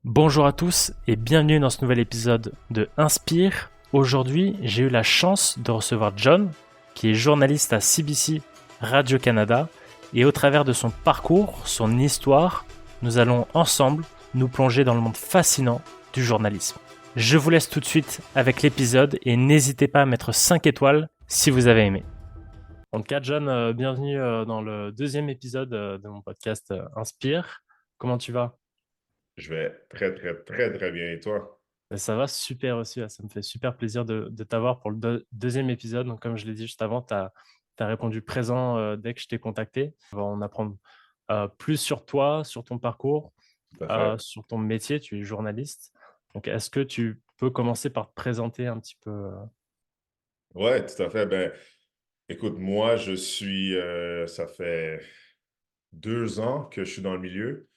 Bonjour à tous et bienvenue dans ce nouvel épisode de Inspire. Aujourd'hui, j'ai eu la chance de recevoir John, qui est journaliste à CBC Radio-Canada, et au travers de son parcours, son histoire, nous allons ensemble nous plonger dans le monde fascinant du journalisme. Je vous laisse tout de suite avec l'épisode et n'hésitez pas à mettre 5 étoiles si vous avez aimé. En tout cas, John, bienvenue dans le deuxième épisode de mon podcast Inspire. Comment tu vas? Je vais très, très, très, très bien. Et toi? Ça va super aussi, ça me fait super plaisir de t'avoir pour le deuxième épisode. Donc, comme je l'ai dit juste avant, tu as répondu présent dès que je t'ai contacté. On va en apprendre plus sur toi, sur ton parcours, Tout à fait. sur ton métier. Tu es journaliste. Donc, est-ce que tu peux commencer par te présenter un petit peu Ouais, tout à fait. Ben, écoute, moi, ça fait 2 ans que je suis dans le milieu.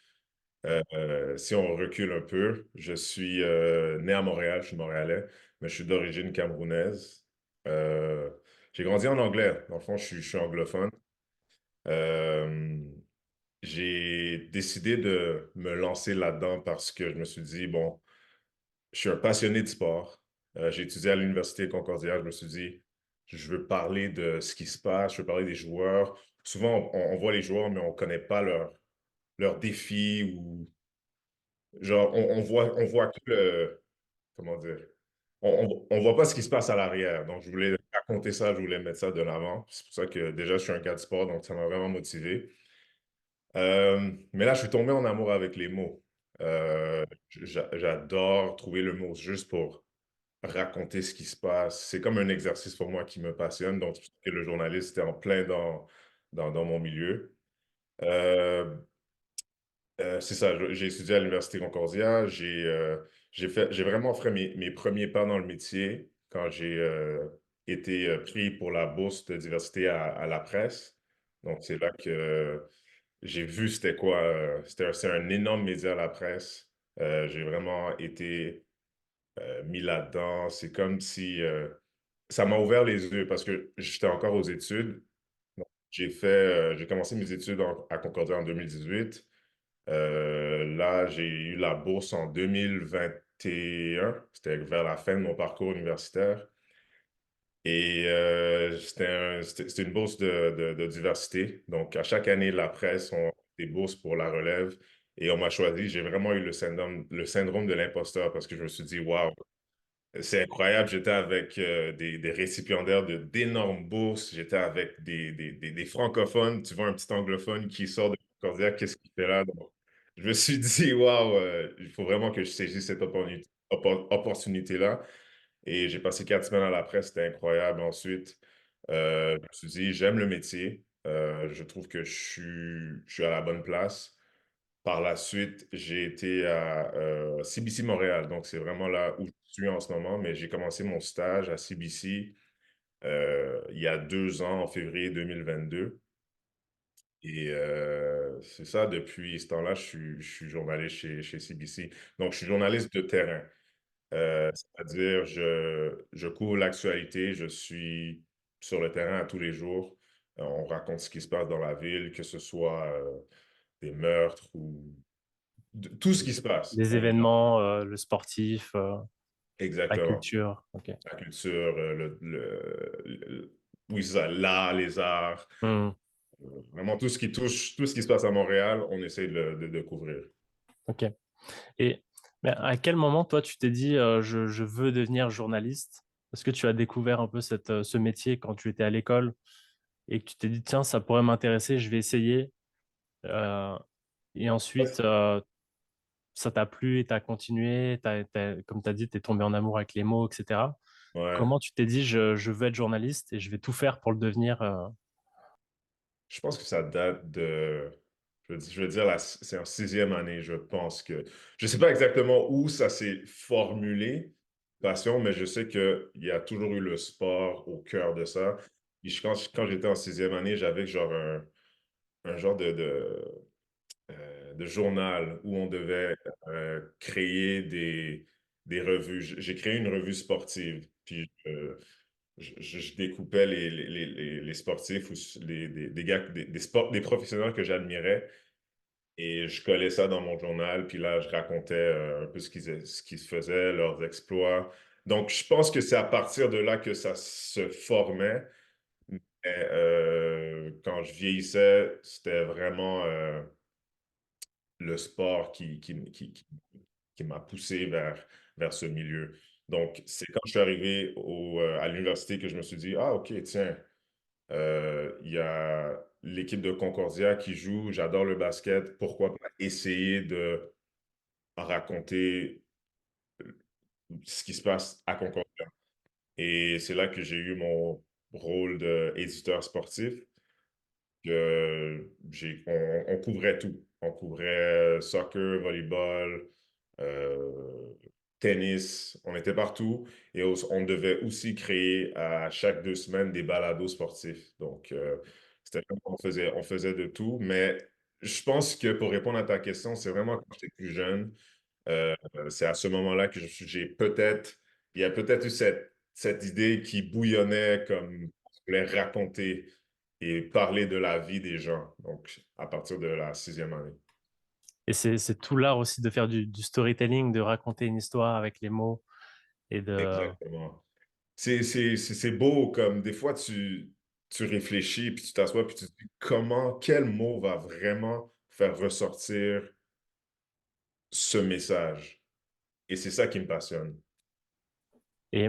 Si on recule un peu, je suis né à Montréal, je suis montréalais, mais je suis d'origine camerounaise. Euh, j'ai grandi en anglais. Dans le fond, je suis anglophone. Euh, j'ai décidé de me lancer là-dedans parce que je me suis dit, bon, je suis un passionné de sport. J'ai étudié à l'Université Concordia. Je me suis dit, je veux parler de ce qui se passe, je veux parler des joueurs. Souvent, on voit les joueurs, mais on ne connaît pas leurs défis ou genre, on voit que comment dire, on voit pas ce qui se passe à l'arrière. Donc, je voulais raconter ça, je voulais mettre ça de l'avant. C'est pour ça que déjà, je suis un gars de sport, donc ça m'a vraiment motivé. Mais là, je suis tombé en amour avec les mots. J'adore trouver le mot juste pour raconter ce qui se passe. C'est comme un exercice pour moi qui me passionne. Donc, c'est pour ça que le journaliste était en plein dans mon milieu. Euh, c'est ça, j'ai étudié à l'Université Concordia. J'ai vraiment fait mes premiers pas dans le métier quand j'ai été pris pour la bourse de diversité à la presse. Donc, c'est là que j'ai vu c'était quoi. C'est un énorme média, la presse. J'ai vraiment été mis là-dedans. C'est comme si ça m'a ouvert les yeux parce que j'étais encore aux études. Donc, j'ai commencé mes études à Concordia en 2018. Là, j'ai eu la bourse en 2021. C'était vers la fin de mon parcours universitaire. Et c'était une bourse de diversité. Donc, à chaque année, la presse ont des bourses pour la relève. Et on m'a choisi. J'ai vraiment eu le syndrome de l'imposteur parce que je me suis dit, waouh, c'est incroyable. J'étais avec des récipiendaires d'énormes bourses. J'étais avec des francophones. Tu vois, un petit anglophone qui sort de Concordia, qu'est-ce qu'il fait là? Donc, je me suis dit, waouh, il faut vraiment que je saisisse cette opportunité-là. Et j'ai passé 4 semaines à la presse, c'était incroyable. Ensuite, je me suis dit, j'aime le métier. Je trouve que je suis à la bonne place. Par la suite, j'ai été à CBC Montréal, donc c'est vraiment là où je suis en ce moment, mais j'ai commencé mon stage à CBC il y a 2 ans, en février 2022. Et c'est ça, depuis ce temps-là, je suis journaliste chez CBC. Donc, je suis journaliste de terrain. C'est-à-dire, je couvre l'actualité, je suis sur le terrain à tous les jours. On raconte ce qui se passe dans la ville, que ce soit des meurtres ou tout ce qui se passe. des événements, le sportif, la Exactement. culture? Ok. La culture, oui, c'est ça, l'art, les arts, Hmm, vraiment tout ce qui touche, tout ce qui se passe à Montréal, on essaie de couvrir. ok. Et mais à quel moment, toi, tu t'es dit, je veux devenir journaliste? Est-ce que tu as découvert un peu ce métier quand tu étais à l'école et que tu t'es dit: «Tiens, ça pourrait m'intéresser, je vais essayer», heu et ensuite, ça t'a plu et tu as continué, comme tu as dit, tu es tombé en amour avec les mots et cetera. Ouais. Comment tu t'es dit: «Je veux être journaliste et je vais tout faire pour le devenir», Je pense que ça date je veux dire, c'est en sixième année, je pense que. Je ne sais pas exactement où ça s'est formulé, passion, mais je sais qu'il y a toujours eu le sport au cœur de ça. Puis quand j'étais en sixième année, j'avais genre un genre de journal où on devait créer des revues. J'ai créé une revue sportive, puis je découpais les sportifs ou des gars, des professionnels que j'admirais. Et je collais ça dans mon journal, puis là, je racontais un peu ce qui se faisait, leurs exploits. Donc, je pense que c'est à partir de là que ça se formait. Mais, quand je vieillissais, c'était vraiment le sport qui m'a poussé vers ce milieu. Donc, c'est quand je suis arrivé à l'université que je me suis dit, ah, OK, tiens, il y a l'équipe de Concordia qui joue, j'adore le basket, pourquoi pas essayer de raconter ce qui se passe à Concordia. Et c'est là que j'ai eu mon rôle d'éditeur sportif, que on couvrait tout. On couvrait soccer, volleyball, euh, tennis, on était partout. Et on devait aussi créer à chaque 2 semaines des balados sportifs. Donc, c'était vraiment, on faisait de tout. Mais je pense que pour répondre à ta question, c'est vraiment quand j'étais plus jeune, c'est à ce moment-là que il y a peut-être eu cette idée qui bouillonnait comme je voulais raconter et parler de la vie des gens. Donc, à partir de la 6e année. Et c'est tout l'art aussi de faire du storytelling, de raconter une histoire avec les mots et de... Exactement. C'est beau, comme des fois tu réfléchis, puis tu t'assois, puis tu te dis quel mot va vraiment faire ressortir ce message. Et c'est ça qui me passionne. Et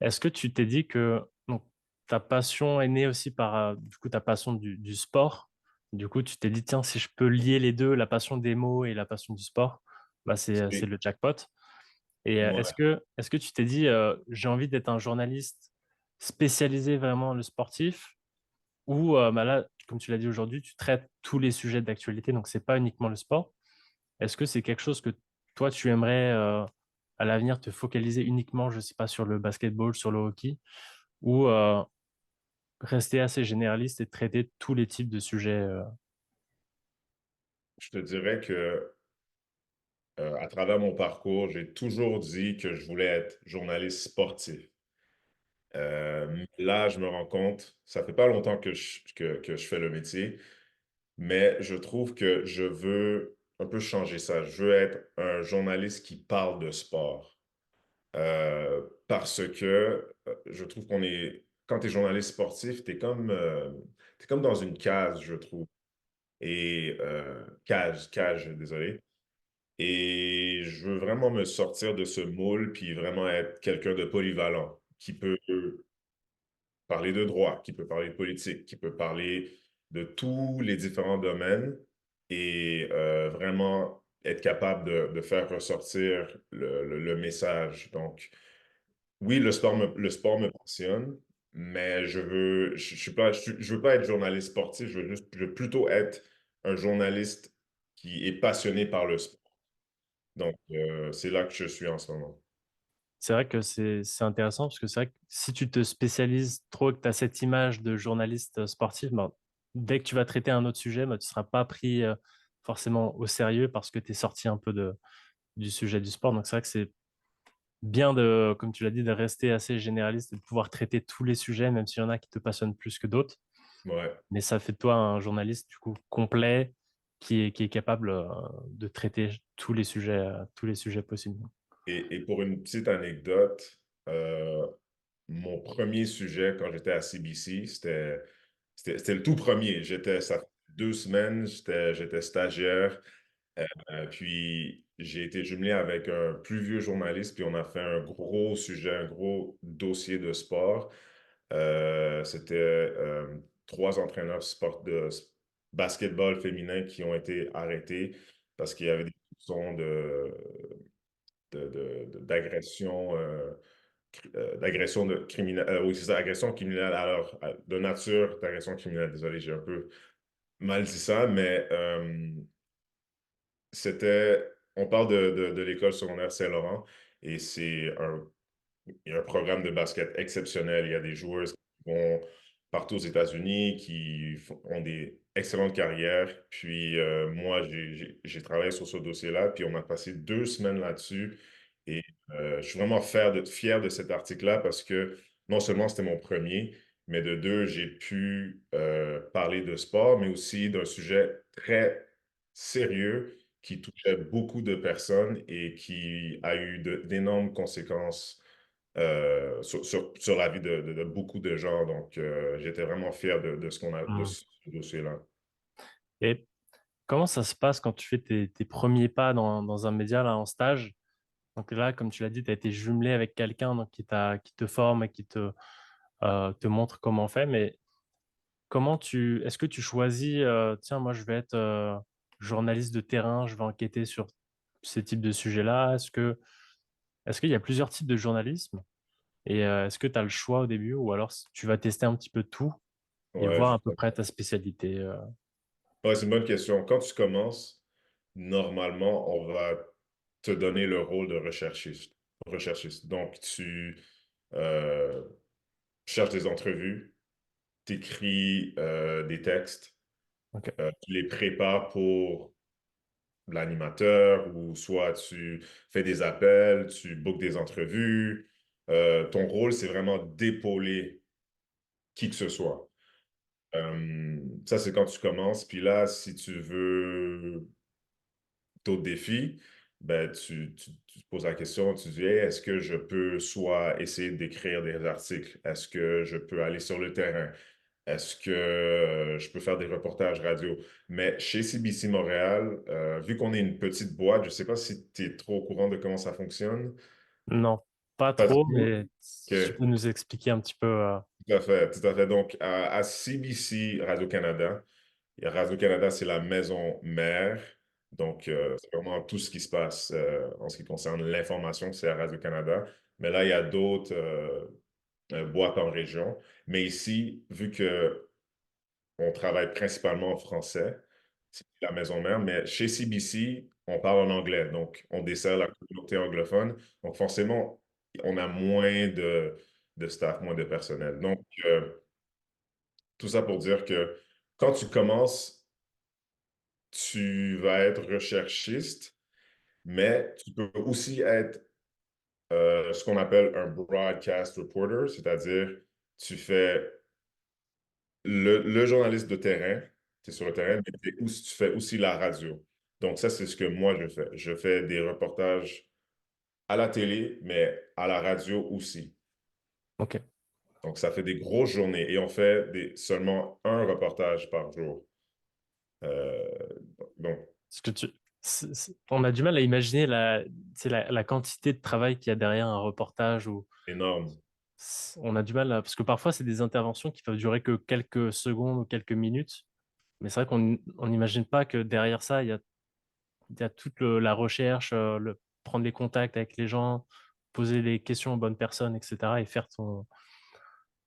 est-ce que tu t'es dit que donc, ta passion est née aussi par du coup ta passion du sport? Du coup, tu t'es dit, tiens, si je peux lier les deux, la passion des mots et la passion du sport, bah c'est Et le jackpot. Et moi, est-ce que tu t'es dit, j'ai envie d'être un journaliste spécialisé vraiment dans le sportif ou bah là, comme tu l'as dit aujourd'hui, tu traites tous les sujets d'actualité, donc c'est pas uniquement le sport. Est-ce que c'est quelque chose que toi, tu aimerais à l'avenir te focaliser uniquement, je sais pas, sur le basketball, sur le hockey, ou rester assez généraliste et traiter tous les types de sujets je te dirais que à travers mon parcours, j'ai toujours dit que je voulais être journaliste sportif. Là, je me rends compte, ça fait pas longtemps que je fais le métier, mais je trouve que je veux un peu changer ça. Je veux être un journaliste qui parle de sport. Parce que je trouve quand tu es journaliste sportif, t'es comme dans une case, je trouve. Et cage, désolé. Et je veux vraiment me sortir de ce moule, puis vraiment être quelqu'un de polyvalent, qui peut parler de droit, qui peut parler de politique, qui peut parler de tous les différents domaines et vraiment être capable de faire ressortir le message. Donc, oui, le sport me passionne, mais je veux pas être journaliste sportif, je veux plutôt être un journaliste qui est passionné par le sport. Donc, c'est là que je suis en ce moment. C'est vrai que c'est intéressant parce que c'est vrai que si tu te spécialises trop et que tu as cette image de journaliste sportif, ben, dès que tu vas traiter un autre sujet, ben, tu ne seras pas pris forcément au sérieux parce que tu es sorti un peu du sujet du sport. Donc c'est vrai que c'est bien de, comme tu l'as dit, de rester assez généraliste et de pouvoir traiter tous les sujets, même s'il y en a qui te passionnent plus que d'autres. Ouais. Mais ça fait de toi un journaliste du coup complet qui est capable de traiter tous les sujets possibles. Et pour une petite anecdote, mon premier sujet quand j'étais à CBC, c'était le tout premier. Ça fait 2 semaines, j'étais stagiaire. Puis j'ai été jumelé avec un plus vieux journaliste, puis on a fait un gros sujet, un gros dossier de sport. C'était 3 entraîneurs de basketball féminin qui ont été arrêtés parce qu'il y avait des soupçons d'agression d'agression de criminelle oui, c'est ça, agression criminelle de nature d'agression criminelle. Désolé, j'ai un peu mal dit ça, mais on parle de l'école secondaire Saint-Laurent et il y a un programme de basket exceptionnel. Il y a des joueurs qui vont partout aux États-Unis, ont des excellentes carrières. Puis moi, j'ai travaillé sur ce dossier-là, puis on a passé 2 semaines là-dessus. Et je suis vraiment fier de cet article-là parce que non seulement c'était mon premier, mais de deux, j'ai pu parler de sport, mais aussi d'un sujet très sérieux qui touchait beaucoup de personnes et qui a eu d'énormes conséquences sur la vie de beaucoup de gens. Donc, j'étais vraiment fier de ce qu'on a, de Hmm. ce dossier-là. Et comment ça se passe quand tu fais tes premiers pas dans un média là en stage? Donc là, comme tu l'as dit, tu as été jumelé avec quelqu'un donc qui te forme et qui te montre comment on fait. Mais est-ce que tu choisis, tiens, moi je vais être journaliste de terrain, je vais enquêter sur ces types de sujets-là. Est-ce qu'il y a plusieurs types de journalisme? Et est-ce que tu as le choix au début ou alors tu vas tester un petit peu tout et Ouais, voir à peu près ta spécialité? ouais, c'est une bonne question. Quand tu commences, normalement, on va te donner le rôle de recherchiste. Recherchiste. Donc, tu euh, cherches des entrevues, tu écris des textes, Ok. tu les prépares pour l'animateur ou soit tu fais des appels, tu bookes des entrevues. Ton rôle, c'est vraiment d'épauler qui que ce soit. Ça, c'est quand tu commences. Puis là, si tu veux d'autres défis, ben, tu te poses la question, tu dis, hey, est-ce que je peux soit essayer d'écrire des articles? Est-ce que je peux aller sur le terrain? Est-ce que je peux faire des reportages radio? Mais chez CBC Montréal, vu qu'on est une petite boîte, je ne sais pas si tu es trop au courant de comment ça fonctionne. Non, pas Pas du trop, tout. mais si tu OK. peux nous expliquer un petit peu. Tout à fait, tout à fait. Donc, à CBC Radio-Canada, et Radio-Canada, c'est la maison mère. Donc, c'est vraiment tout ce qui se passe en ce qui concerne l'information, c'est à Radio-Canada. Mais là, il y a d'autres boîtes en région. Mais ici, vu que on travaille principalement en français, c'est la maison mère, mais chez CBC, on parle en anglais. Donc, on dessert la communauté anglophone. Donc, forcément, on a moins de staff, moins de personnel. Donc, tout ça pour dire que quand tu commences, tu vas être recherchiste, mais tu peux aussi être ce qu'on appelle un broadcast reporter, c'est-à-dire tu fais le journaliste de terrain, tu es sur le terrain, mais tu fais aussi la radio. Donc ça, c'est ce que moi je fais. Je fais des reportages à la télé, mais à la radio aussi. Ok. Donc ça fait des grosses journées et on fait seulement un reportage par jour. Euh, donc, Parce que on a du mal à imaginer la quantité de travail qu'il y a derrière un reportage ou énorme. on a du mal parce que parfois c'est des interventions qui peuvent durer que quelques secondes ou quelques minutes. Mais c'est vrai qu'on n'imagine pas que derrière ça, il y a toute la recherche, prendre les contacts avec les gens, poser les questions aux bonnes personnes, etc. et faire ton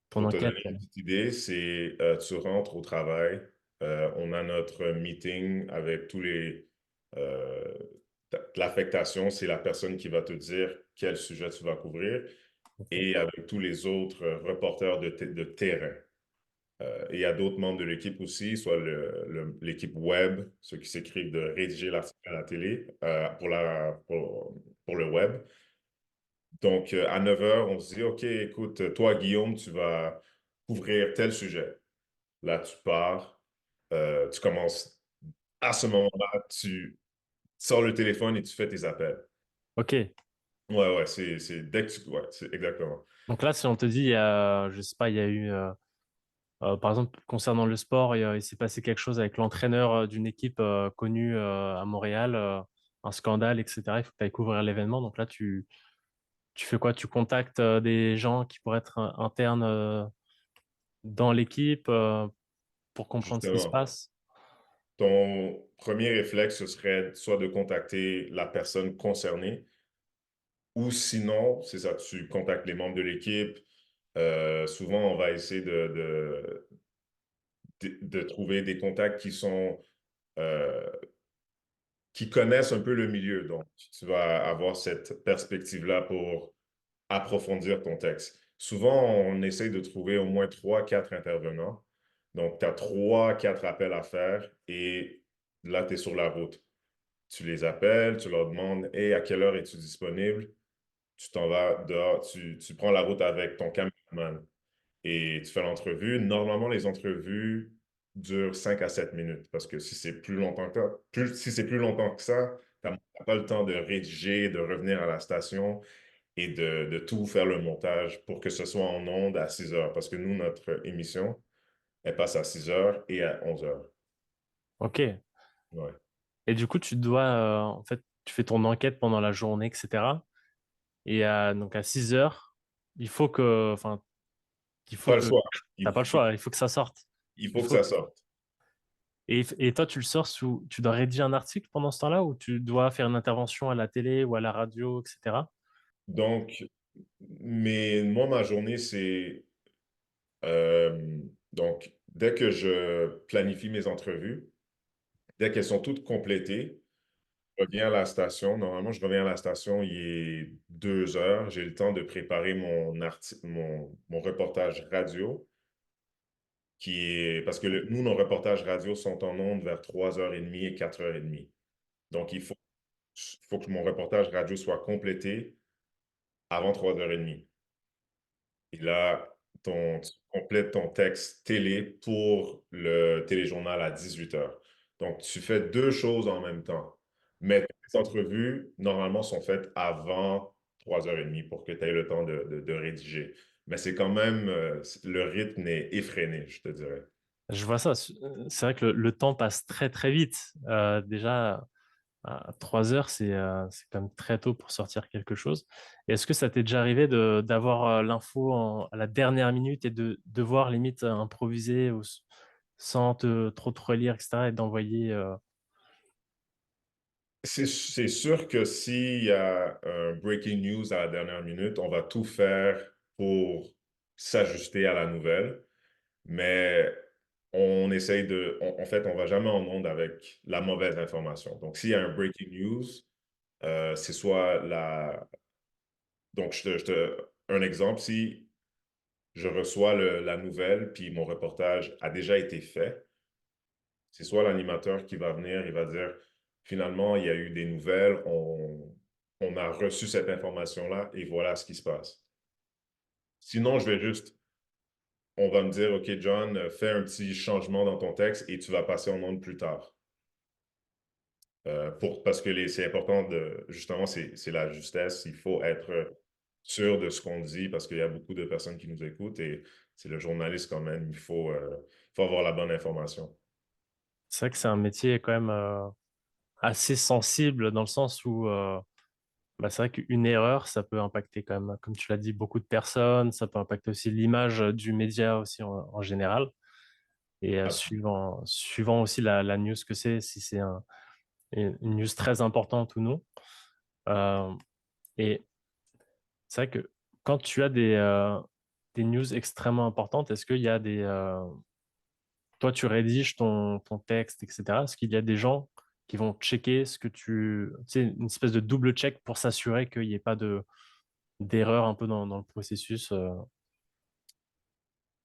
Pour te enquête, donner quoi. une petite idée, c'est tu rentres au travail, on a notre meeting avec tous les... euh, l'affectation, c'est la personne qui va te dire quel sujet tu vas couvrir Ok. et avec tous les autres reporters de terrain. Et il y a d'autres membres de l'équipe aussi, soit l'équipe web, ceux qui s'écrivent de rédiger l'article à la télé pour le web. Donc, à 9 heures, on se dit, OK, écoute, toi, Guillaume, tu vas couvrir tel sujet. Là, tu pars, tu commences à ce moment-là, tu sors le téléphone et tu fais tes appels. Ok. Ouais, ouais, c'est dès que tu... Ouais, c'est exactement. Donc là, si on te dit, je sais pas, il y a eu par exemple, concernant le sport, il s'est passé quelque chose avec l'entraîneur d'une équipe connue à Montréal, un scandale, etc. Il faut que tu ailles couvrir l'événement. Donc là, tu fais quoi? Tu contactes des gens qui pourraient être internes dans l'équipe pour comprendre ce qui se Justement, passe. ton premier réflexe, ce serait soit de contacter la personne concernée ou sinon, c'est ça, tu contactes les membres de l'équipe. Souvent, on va essayer de trouver des contacts euh, qui connaissent un peu le milieu. Donc, tu vas avoir cette perspective-là pour approfondir ton texte. Souvent, on essaye de trouver au moins trois, quatre intervenants. Donc, tu as trois, quatre appels à faire et là, tu es sur la route. Tu les appelles, tu leur demandes, hey, à quelle heure es-tu disponible? Tu t'en vas dehors, tu prends la route avec ton caméraman et tu fais l'entrevue. Normalement, les entrevues, dure 5 à 7 minutes. Parce que si c'est plus longtemps que ça, si c'est plus longtemps que ça, tu n'as pas le temps de rédiger, de revenir à la station et de tout faire le montage pour que ce soit en ondes à 6 heures. Parce que nous, notre émission, elle passe à 6 heures et à 11 heures. Ok. Ouais. Et du coup, tu dois, en fait, tu fais ton enquête pendant la journée, etc. Et donc à 6 heures, enfin, il faut Pas le que, choix. t'as Il, pas le il- choix, il faut que ça sorte. il Il faut que faut, ça sorte. et toi, tu le sors tu dois rédiger un article pendant ce temps-là ou tu dois faire une intervention à la télé ou à la radio, etc. Donc, mais moi, ma journée, c'est donc dès que je planifie mes entrevues, dès qu'elles sont toutes complétées, je reviens à la station. Normalement, je reviens à la station, il est 2 heures. J'ai le temps de préparer mon reportage radio, parce que nous, nos reportages radio sont en ondes vers 3h30 et 4h30. Donc, il faut que mon reportage radio soit complété avant 3h30. Et là, tu complètes ton texte télé pour le téléjournal à 18 heures. Donc, tu fais deux choses en même temps. Mais les entrevues, normalement, sont faites avant 3h30 pour que tu aies le temps de rédiger. Mais c'est quand même, le rythme est effréné, je te dirais. Je vois ça. C'est vrai que le temps passe très très vite. Déjà, à 3 heures, c'est quand même très tôt pour sortir quelque chose. Et est-ce que ça t'est déjà arrivé d'avoir l'info à la dernière minute et de devoir limite improviser sans trop te relire, etc. et d'envoyer C'est sûr que s'il y a un breaking news à la dernière minute, on va tout faire pour s'ajuster à la nouvelle. Mais on essaye en fait, on va jamais en onde avec la mauvaise information. Donc, s'il y a un breaking news, c'est soit donc, un exemple, si je reçois la nouvelle, puis mon reportage a déjà été fait, c'est soit l'animateur qui va venir, il va dire, finalement, il y a eu des nouvelles, on a reçu cette information-là, et voilà ce qui se passe. Sinon, on va me dire, OK, John, fais un petit changement dans ton texte et tu vas passer en onde plus tard. Parce que c'est important justement, c'est la justesse. Il faut être sûr de ce qu'on dit parce qu'il y a beaucoup de personnes qui nous écoutent et c'est le journaliste quand même. Il faut avoir la bonne information. C'est vrai que c'est un métier quand même assez sensible dans le sens où bah, c'est vrai qu'une erreur, ça peut impacter quand même, comme tu l'as dit, beaucoup de personnes. Ça peut impacter aussi l'image du média aussi en général. Et Absolument. suivant aussi la news que c'est, si c'est une news très importante ou non. Euh, et c'est vrai que quand tu as des news extrêmement importantes, est-ce qu'il y a toi, tu rédiges ton texte, etc. Est-ce qu'il y a des gens qui vont checker ce que tu sais, une espèce de double check pour s'assurer qu'il n'y ait pas d'erreur un peu dans le processus?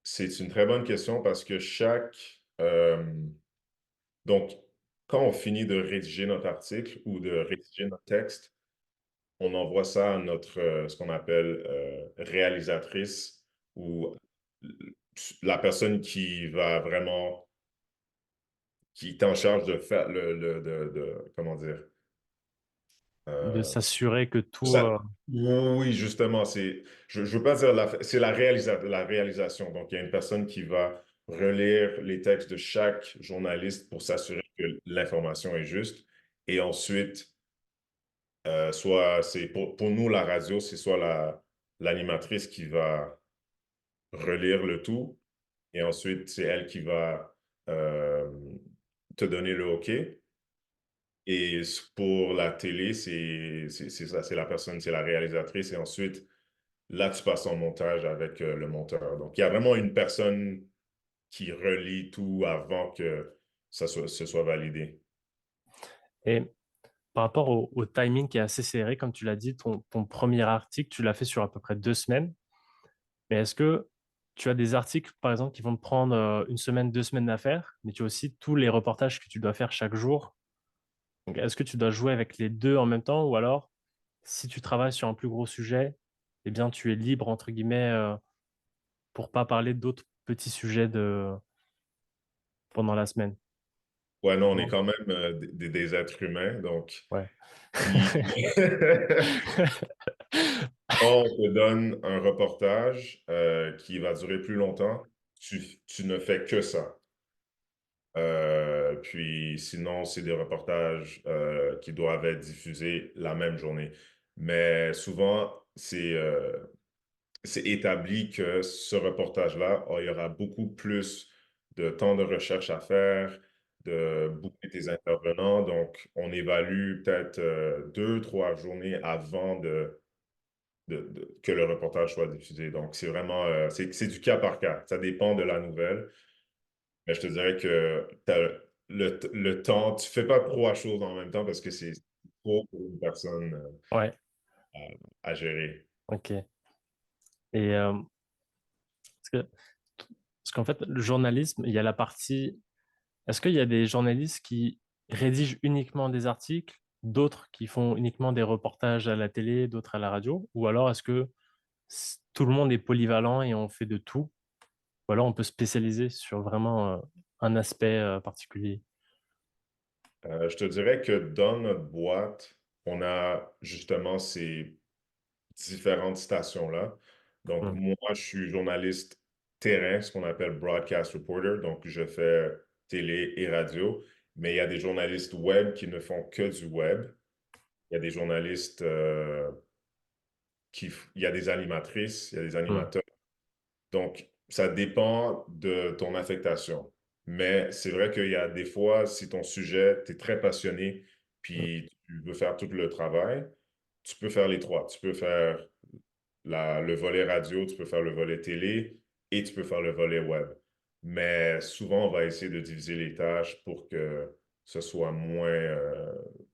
C'est une très bonne question parce que donc, quand on finit de rédiger notre article ou de rédiger notre texte, on envoie ça à ce qu'on appelle réalisatrice ou la personne qui est en charge de faire comment dire, De euh, s'assurer que tout... ça, oui, justement, je veux pas dire c'est la réalisation. Donc, il y a une personne qui va relire les textes de chaque journaliste pour s'assurer que l'information est juste. Et ensuite, soit c'est pour nous, la radio, c'est soit l'animatrice qui va relire le tout, et ensuite, c'est elle qui va euh, te donner le OK. Et pour la télé, c'est ça, c'est la personne, c'est la réalisatrice, et ensuite, là, tu passes en montage avec le monteur. Donc, il y a vraiment une personne qui relie tout avant que ce soit validé. Et par rapport au timing qui est assez serré, comme tu l'as dit, ton premier article, tu l'as fait sur à peu près 2 semaines. Mais est-ce que tu as des articles, par exemple, qui vont te prendre une semaine, 2 semaines à faire, mais tu as aussi tous les reportages que tu dois faire chaque jour. Donc, est-ce que tu dois jouer avec les deux en même temps ou alors, si tu travailles sur un plus gros sujet, eh bien, tu es libre, entre guillemets, pour pas parler d'autres petits sujets pendant la semaine. Ouais, non, on est Non? quand même des êtres humains, donc Ouais. si on te donne un reportage qui va durer plus longtemps, tu ne fais que ça. Puis sinon, c'est des reportages qui doivent être diffusés la même journée. Mais souvent, c'est établi que ce reportage-là, il y aura beaucoup plus de temps de recherche à faire, de booker des intervenants. Donc, on évalue peut-être 2, 3 journées avant que le reportage soit diffusé. Donc, c'est vraiment, c'est du cas par cas. Ça dépend de la nouvelle. Mais je te dirais que le temps, tu fais pas 3 choses en même temps parce que c'est trop pour une personne Ouais, à gérer. ok. Et parce que, parce qu'en fait, le journalisme, il y a la partie. Est-ce qu'il y a des journalistes qui rédigent uniquement des articles, d'autres qui font uniquement des reportages à la télé, d'autres à la radio? Ou alors est-ce que tout le monde est polyvalent et on fait de tout? Ou alors on peut spécialiser sur vraiment un aspect particulier? Je te dirais que dans notre boîte, on a justement ces différentes stations-là. Donc, Hmm, moi, je suis journaliste terrain, ce qu'on appelle broadcast reporter. Donc, je fais télé et radio. Mais il y a des journalistes web qui ne font que du web. Il y a des journalistes il y a des animatrices, il y a des hmm, animateurs. Donc, ça dépend de ton affectation. Mais c'est vrai qu'il y a des fois, si ton sujet, tu es très passionné, hmm, puis tu veux faire tout le travail, tu peux faire les trois. Tu peux faire le volet radio, tu peux faire le volet télé et tu peux faire le volet web. Mais souvent, on va essayer de diviser les tâches pour que ce soit moins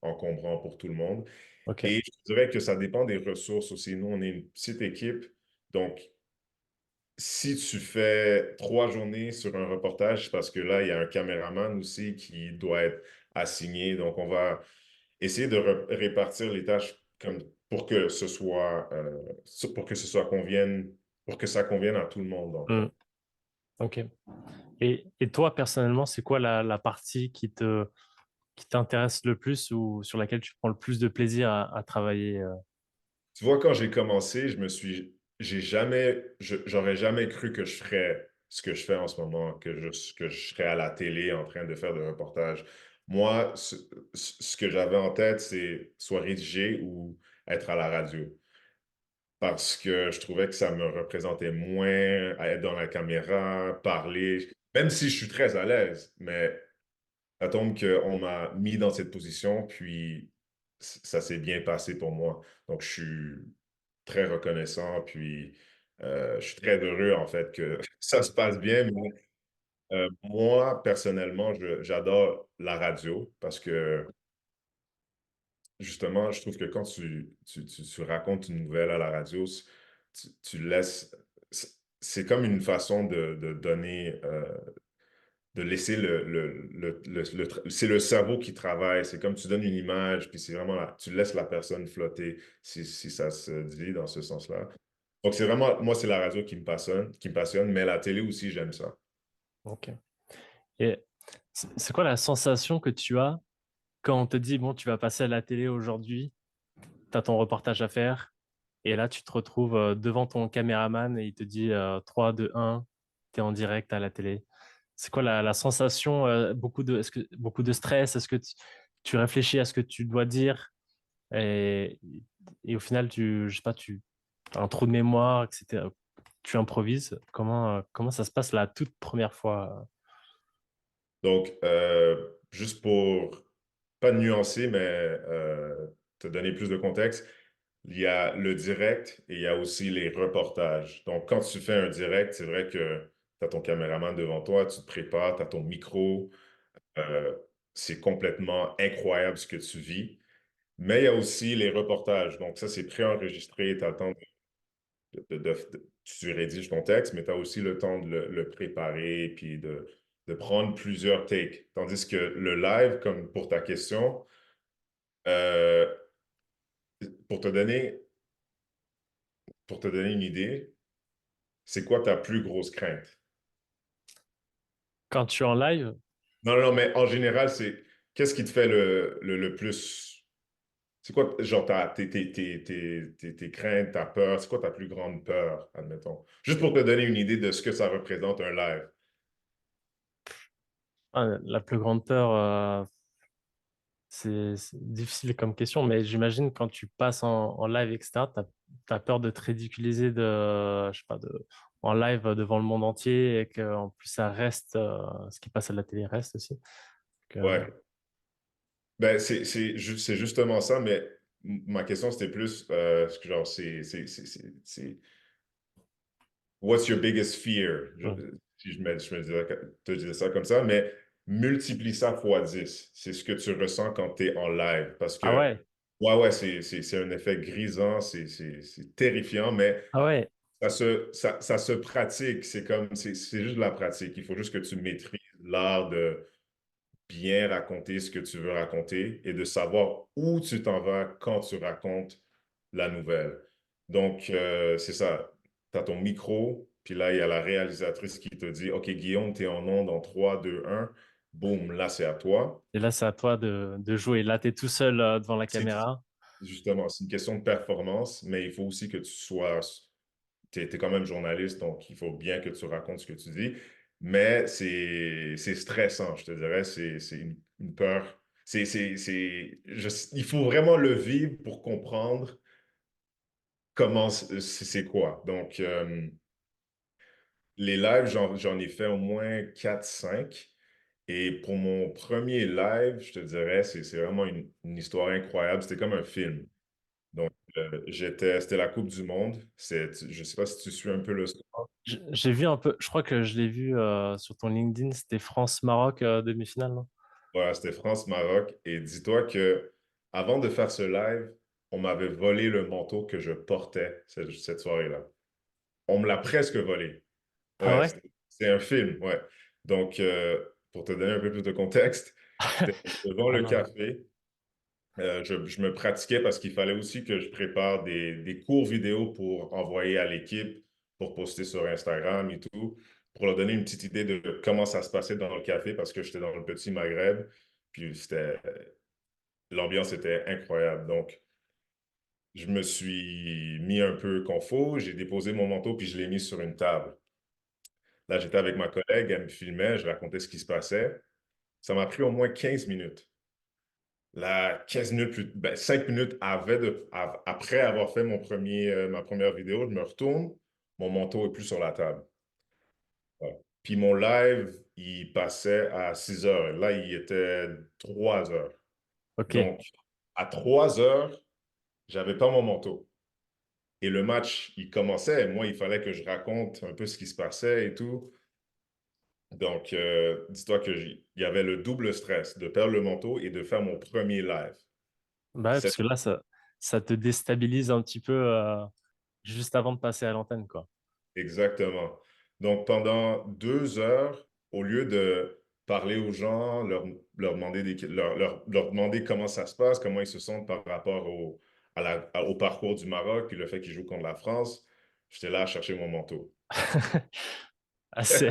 encombrant pour tout le monde. ok. Et je dirais que ça dépend des ressources aussi. Nous, on est une petite équipe, donc si tu fais 3 journées sur un reportage, parce que là, il y a un caméraman aussi qui doit être assigné. Donc, on va essayer de répartir les tâches comme pour que ce soit pour que ça convienne à tout le monde, dans le Hmm, fond. ok. Et toi, personnellement, c'est quoi la partie qui t'intéresse le plus ou sur laquelle tu prends le plus de plaisir à travailler Tu vois, quand j'ai commencé, j'aurais jamais cru que je ferais ce que je fais en ce moment, que je serais à la télé en train de faire des reportages. Moi, ce que j'avais en tête, c'est soit rédiger ou être à la radio. Parce que je trouvais que ça me représentait moins à être dans la caméra, parler, même si je suis très à l'aise, mais ça tombe qu'on m'a mis dans cette position, puis ça s'est bien passé pour moi. Donc, je suis très reconnaissant, puis je suis très heureux, en fait, que ça se passe bien. Mais moi, personnellement, j'adore la radio parce que, justement, je trouve que quand tu racontes une nouvelle à la radio, tu laisses... C'est comme une façon de donner... de laisser c'est le cerveau qui travaille. C'est comme tu donnes une image, puis c'est vraiment tu laisses la personne flotter, si ça se dit dans ce sens-là. Donc c'est vraiment, moi, c'est la radio qui me passionne, mais la télé aussi, j'aime ça. Ok. Et c'est quoi la sensation que tu as quand on te dit, bon, tu vas passer à la télé aujourd'hui, tu as ton reportage à faire, et là, tu te retrouves devant ton caméraman et il te dit 3, 2, 1, tu es en direct à la télé. C'est quoi la sensation beaucoup de stress? Est-ce que tu réfléchis à ce que tu dois dire et, et au final, je sais pas, tu as un trou de mémoire, etc. Tu improvises. Comment ça se passe la toute première fois? Donc, juste pour pas nuancer, mais te donner plus de contexte, il y a le direct et il y a aussi les reportages. Donc, quand tu fais un direct, c'est vrai que tu as ton caméraman devant toi, tu te prépares, tu as ton micro. Euh, c'est complètement incroyable ce que tu vis. Mais il y a aussi les reportages. Donc, ça, c'est préenregistré. Tu as le temps tu rédiges ton texte, mais tu as aussi le temps de le préparer puis de prendre plusieurs takes. Tandis que le live, comme pour ta question, euh, pour te donner, pour te donner une idée, c'est quoi ta plus grosse crainte? Quand tu es en live? Non, non, mais en général, qu'est-ce qui te fait le plus. C'est quoi, genre, tes craintes, ta peur? C'est quoi ta plus grande peur, admettons? Juste pour te donner une idée de ce que ça représente un live. Ah, la plus grande peur, c'est difficile comme question, mais j'imagine quand tu passes en live, etc., t'as peur de te ridiculiser je sais pas, en live devant le monde entier et qu'en plus ça reste, ce qui passe à la télé reste aussi. Ouais. Ben, c'est justement ça, mais ma question, c'était plus, genre, what's your biggest fear? Hmm. Si te disais ça comme ça, mais multiplie ça fois 10. C'est ce que tu ressens quand tu es en live. Parce Ah que, ouais, ouais, c'est un effet grisant, c'est terrifiant, mais ah ouais. ça se pratique. C'est juste de la pratique. Il faut juste que tu maîtrises l'art de bien raconter ce que tu veux raconter et de savoir où tu t'en vas quand tu racontes la nouvelle. Donc, c'est ça. Tu as ton micro, puis là, il y a la réalisatrice qui te dit, OK, Guillaume, tu es en onde en 3, 2, 1. Boum, là, c'est à toi. Et là, c'est à toi de jouer. Là, t'es tout seul devant la C'est caméra. justement, c'est une question de performance, mais il faut aussi que tu sois t'es quand même journaliste, donc il faut bien que tu racontes ce que tu dis. Mais c'est stressant, je te dirais. C'est une peur. Il faut vraiment le vivre pour comprendre comment c'est quoi. Donc, les lives, j'en ai fait au moins 4 5. Et pour mon premier live, je te dirais, c'est vraiment une histoire incroyable. C'était comme un film. Donc, c'était la Coupe du Monde. Je ne sais pas si tu suis un peu le sport. J'ai vu un peu, je crois que je l'ai vu sur ton LinkedIn, c'était France-Maroc demi-finale, non? Voilà, c'était France-Maroc. Et dis-toi que avant de faire ce live, on m'avait volé le manteau que je portais cette soirée-là. On me l'a presque volé. Ah Ouais, ouais? c'est un film, ouais. Donc, pour te donner un peu plus de contexte, j'étais devant Ah le non. café. Je me pratiquais parce qu'il fallait aussi que je prépare des courts vidéos pour envoyer à l'équipe, pour poster sur Instagram et tout, pour leur donner une petite idée de comment ça se passait dans le café parce que j'étais dans le petit Maghreb. Puis l'ambiance était incroyable. Donc, je me suis mis un peu confort, j'ai déposé mon manteau puis je l'ai mis sur une table. Là, j'étais avec ma collègue, elle me filmait, je racontais ce qui se passait. Ça m'a pris au moins 15 minutes. Là, 15 minutes ben, 5 minutes après avoir fait ma première vidéo, je me retourne, mon manteau est plus sur la table. Ouais. Puis mon live, il passait à 6 heures. Là, il était 3 heures. Ok. Donc, à 3 heures, j'avais pas mon manteau. Et le match, il commençait. Moi, il fallait que je raconte un peu ce qui se passait et tout. Donc, dis-toi il y avait le double stress de perdre le manteau et de faire mon premier live. Bah ouais, parce que là, ça te déstabilise un petit peu juste avant de passer à l'antenne, quoi. Exactement. Donc, pendant 2 heures, au lieu de parler aux gens, leur demander leur demander comment ça se passe, comment ils se sentent par rapport au parcours du Maroc, puis le fait qu'ils jouent contre la France, j'étais là à chercher mon manteau. Assez.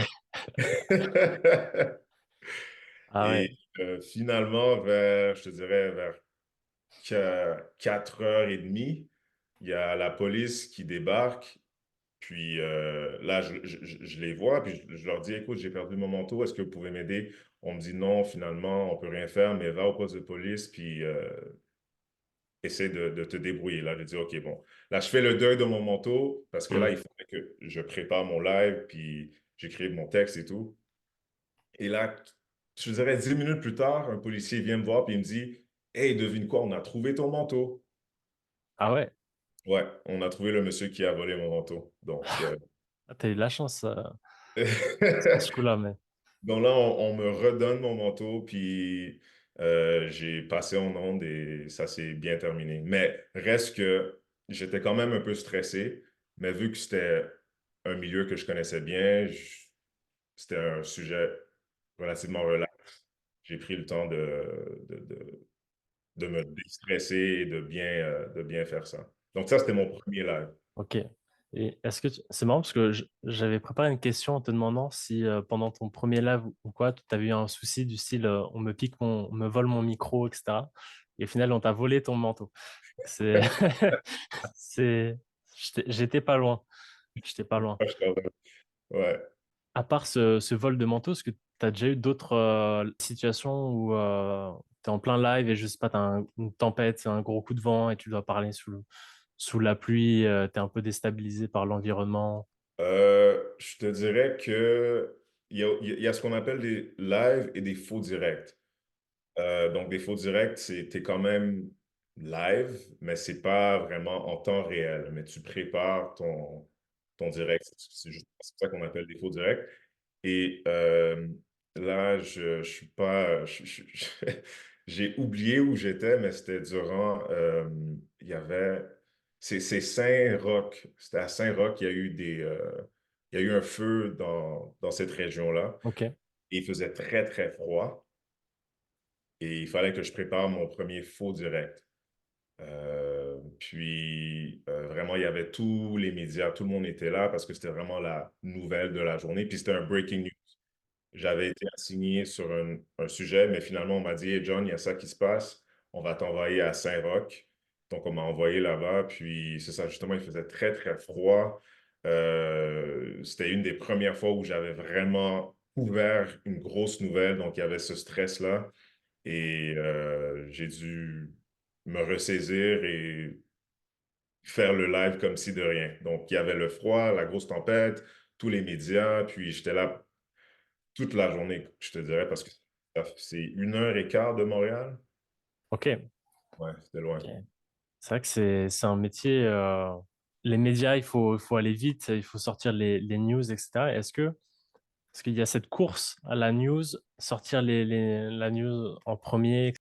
Ah Et ouais. finalement, je te dirais, vers 4h30, il y a la police qui débarque. Puis là, je les vois, puis je leur dis, écoute, j'ai perdu mon manteau, est-ce que vous pouvez m'aider? On me dit non, finalement, on peut rien faire, mais va au poste de police, puis essaie de te débrouiller. Là, je dis, OK, bon. Là, je fais le deuil de mon manteau, parce que là, Hmm. il fallait que je prépare mon live, puis j'écrive mon texte et tout. Et là, je dirais 10 minutes plus tard, un policier vient me voir, puis il me dit, hey, devine quoi, on a trouvé ton manteau. Ah ouais. Ouais, on a trouvé le monsieur qui a volé mon manteau. Donc, Ah, t'as eu de la chance sur ce coup-là, mais. donc là, on me redonne mon manteau, puis j'ai passé en onde et ça s'est bien terminé. Mais reste que j'étais quand même un peu stressé, mais vu que c'était un milieu que je connaissais bien, c'était un sujet relativement relax. J'ai pris le temps de me déstresser et de bien faire ça. Donc ça, c'était mon premier live. Ok. Et est-ce que c'est marrant parce que j'avais préparé une question en te demandant si pendant ton premier live ou quoi, tu avais eu un souci du style on me vole mon micro, etc. Et au final, on t'a volé ton manteau. C'est, c'est, j'étais pas loin. J'étais pas loin. Ouais. À part ce vol de manteau, est-ce que tu as déjà eu d'autres situations où tu es en plein live et je sais pas, tu as une tempête, un gros coup de vent et tu dois parler sous la pluie, tu es un peu déstabilisé par l'environnement? Je te dirais que il y a ce qu'on appelle des lives et des faux directs. Donc, des faux directs, t'es quand même live, mais c'est pas vraiment en temps réel. Mais tu prépares ton direct. C'est ça qu'on appelle des faux directs. Et là, je suis pas. J'ai oublié où j'étais, mais c'était durant. Il y avait. C'est Saint-Roch. C'était à Saint-Roch qu'il y a eu il y a eu un feu dans cette région-là. Ok, Et il faisait très, très froid. Et il fallait que je prépare mon premier faux direct. Puis vraiment, il y avait tous les médias, tout le monde était là parce que c'était vraiment la nouvelle de la journée. Puis c'était un breaking news. J'avais été assigné sur un sujet, mais finalement, on m'a dit, Hey John, il y a ça qui se passe. On va t'envoyer à Saint-Roch. Donc, on m'a envoyé là-bas. Puis, c'est ça, justement, il faisait très, très froid. C'était une des premières fois où j'avais vraiment couvert une grosse nouvelle. Donc, il y avait ce stress-là. Et j'ai dû me ressaisir et faire le live comme si de rien. Donc, il y avait le froid, la grosse tempête, tous les médias. Puis, j'étais là toute la journée, je te dirais, parce que c'est 1 heure et quart de Montréal. ok, Ouais, c'était loin. ok. C'est vrai que c'est un métier. Les médias, il faut aller vite, il faut sortir les news, etc. Est-ce qu'il y a cette course à la news, sortir la news en premier?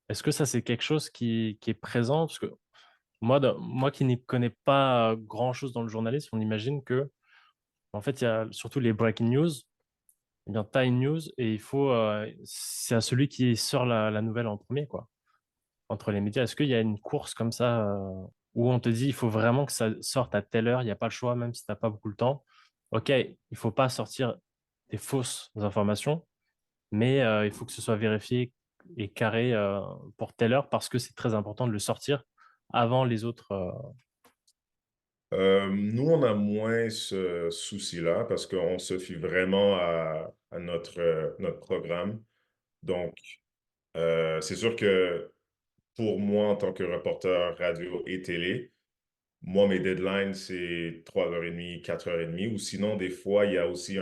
Est-ce que ça, c'est quelque chose qui est présent? Parce que moi qui n'y connais pas grand-chose dans le journalisme, on imagine que, en fait, il y a surtout les breaking news. Eh bien, t'as une news et c'est à celui qui sort la nouvelle en premier, quoi, entre les médias. Est-ce qu'il y a une course comme ça où on te dit il faut vraiment que ça sorte à telle heure, il n'y a pas le choix, même si t'as pas beaucoup de temps. Ok, il faut pas sortir des fausses informations, mais il faut que ce soit vérifié et carré pour telle heure parce que c'est très important de le sortir avant les autres. Nous, on a moins ce souci-là parce qu'on se fie vraiment à notre programme. Donc, c'est sûr que pour moi, en tant que reporter radio et télé, moi, mes deadlines, c'est 3h30, 4h30, ou sinon, des fois, il y a aussi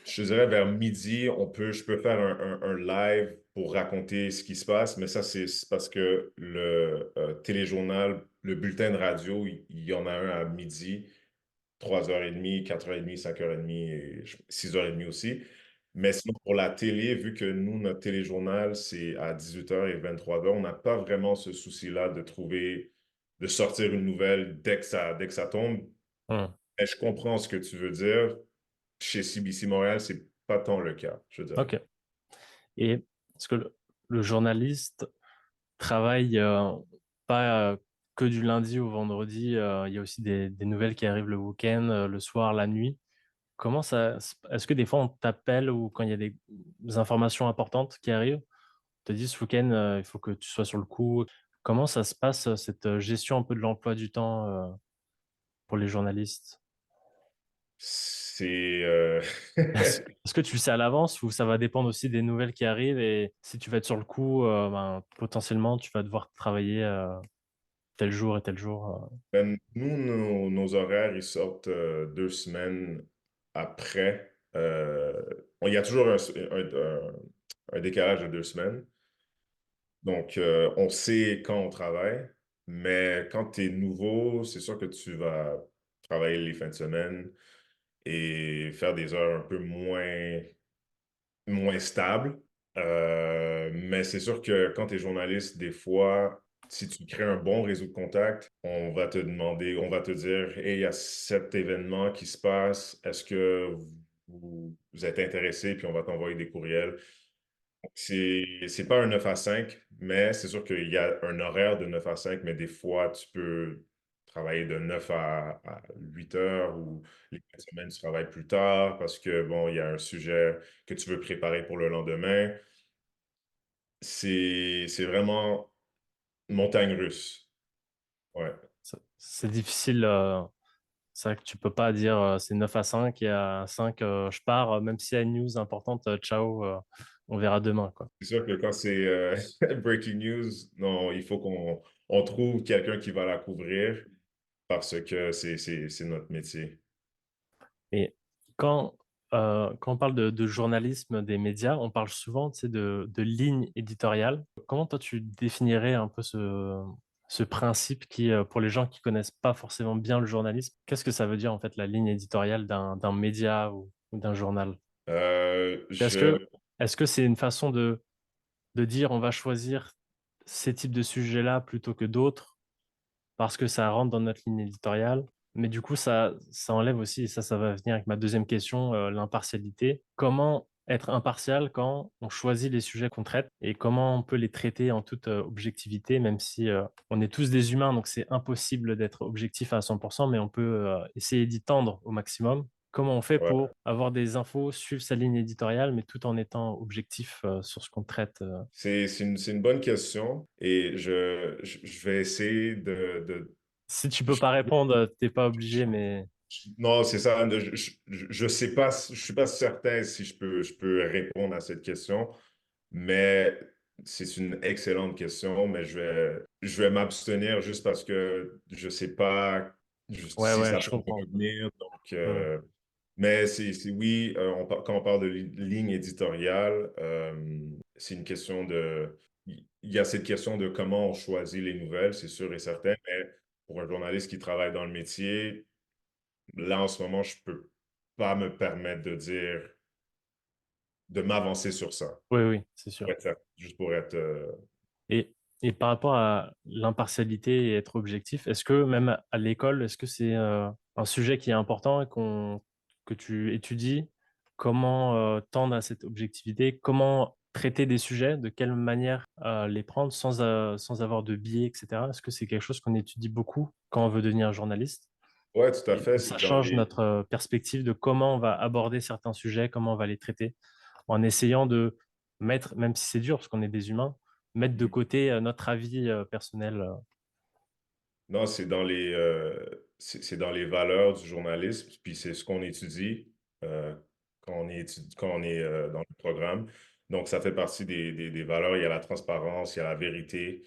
je dirais vers midi, je peux faire un live pour raconter ce qui se passe, mais ça, c'est parce que le téléjournal, le bulletin de radio, il y en a un à midi, 3h30, 4h30, 5h30 et 6h30 aussi. Mais sinon, pour la télé, vu que nous, notre téléjournal, c'est à 18h et 23h, on n'a pas vraiment ce souci-là de sortir une nouvelle dès que ça tombe. Hmm. Et je comprends ce que tu veux dire. Chez CBC Montréal, c'est pas tant le cas, je dirais. Ok. Et est-ce que le journaliste travaille pas que du lundi au vendredi, il y a aussi des nouvelles qui arrivent le week-end, le soir, la nuit. Est-ce que des fois on t'appelle ou quand il y a des informations importantes qui arrivent, on te dit ce week-end, il faut que tu sois sur le coup. Comment ça se passe, cette gestion un peu de l'emploi du temps, pour les journalistes? C'est Est-ce que tu le sais à l'avance ou ça va dépendre aussi des nouvelles qui arrivent et si tu vas être sur le coup, ben, potentiellement tu vas devoir travailler tel jour et tel jour. nous, nos horaires, ils sortent 2 semaines après. Il y a toujours un décalage de 2 semaines. Donc, on sait quand on travaille, mais quand tu es nouveau, c'est sûr que tu vas travailler les fins de semaine et faire des heures un peu moins stable. Mais c'est sûr que quand tu es journaliste, des fois, si tu crées un bon réseau de contacts, on va te demander, on va te dire, Hey, il y a cet événement qui se passe, est-ce que vous êtes intéressé? Puis on va t'envoyer des courriels. C'est pas un 9 à 5, mais c'est sûr qu'il y a un horaire de 9 à 5, mais des fois, tu peux. travailler de 9 à 8 heures ou les fins de semaine, tu travailles plus tard parce que, bon, il y a un sujet que tu veux préparer pour le lendemain. C'est vraiment montagne russe. Ouais. C'est difficile. C'est vrai que tu peux pas dire c'est 9 à 5 et à 5 je pars, même s'il y a une news importante, ciao, on verra demain, quoi. C'est sûr que quand c'est breaking news, non, il faut qu'on trouve quelqu'un qui va la couvrir parce que c'est notre métier. Et quand on parle de journalisme des médias, on parle souvent, tu sais, de ligne éditoriale. Comment toi tu définirais un peu ce principe qui, pour les gens qui connaissent pas forcément bien le journalisme, qu'est-ce que ça veut dire en fait la ligne éditoriale d'un média ou d'un journal? Euh, Est-ce je, que est-ce que c'est une façon de dire on va choisir ces types de sujets-là plutôt que d'autres parce que ça rentre dans notre ligne éditoriale. Mais du coup, ça enlève aussi, et ça va venir avec ma deuxième question, l'impartialité. Comment être impartial quand on choisit les sujets qu'on traite et comment on peut les traiter en toute objectivité, même si on est tous des humains, donc c'est impossible d'être objectif à 100%, mais on peut essayer d'y tendre au maximum. Comment on fait ouais, pour avoir des infos, suivre sa ligne éditoriale, mais tout en étant objectif sur ce qu'on traite c'est une bonne question et je vais essayer Si tu peux je- pas répondre, t'es pas obligé, mais non, c'est ça. Je sais pas, je suis pas certain si je peux répondre à cette question, mais c'est une excellente question, mais je vais m'abstenir juste parce que je sais pas ouais, si ouais, ça je peut comprends. revenir. Donc, Hmm. mais oui, quand on parle de ligne éditoriale, c'est une question il y a cette question de comment on choisit les nouvelles, c'est sûr et certain, mais pour un journaliste qui travaille dans le métier, là, en ce moment, je peux pas me permettre de m'avancer sur ça. Oui, oui, c'est Pour sûr. être, juste pour être. Et, et par rapport à l'impartialité et être objectif, est-ce que même à l'école, est-ce que c'est un sujet qui est important et que tu étudies? Comment tendre à cette objectivité? Comment traiter des sujets? De quelle manière les prendre sans avoir de biais, etc. Est-ce que c'est quelque chose qu'on étudie beaucoup quand on veut devenir journaliste? Ouais, tout à Et fait. où ça change notre perspective de comment on va aborder certains sujets, comment on va les traiter, en essayant de mettre, même si c'est dur parce qu'on est des humains, mettre de côté notre avis personnel. Non, c'est dans les valeurs du journalisme, puis c'est ce qu'on étudie euh, quand on est dans le programme. Donc, ça fait partie des valeurs. Il y a la transparence, il y a la vérité,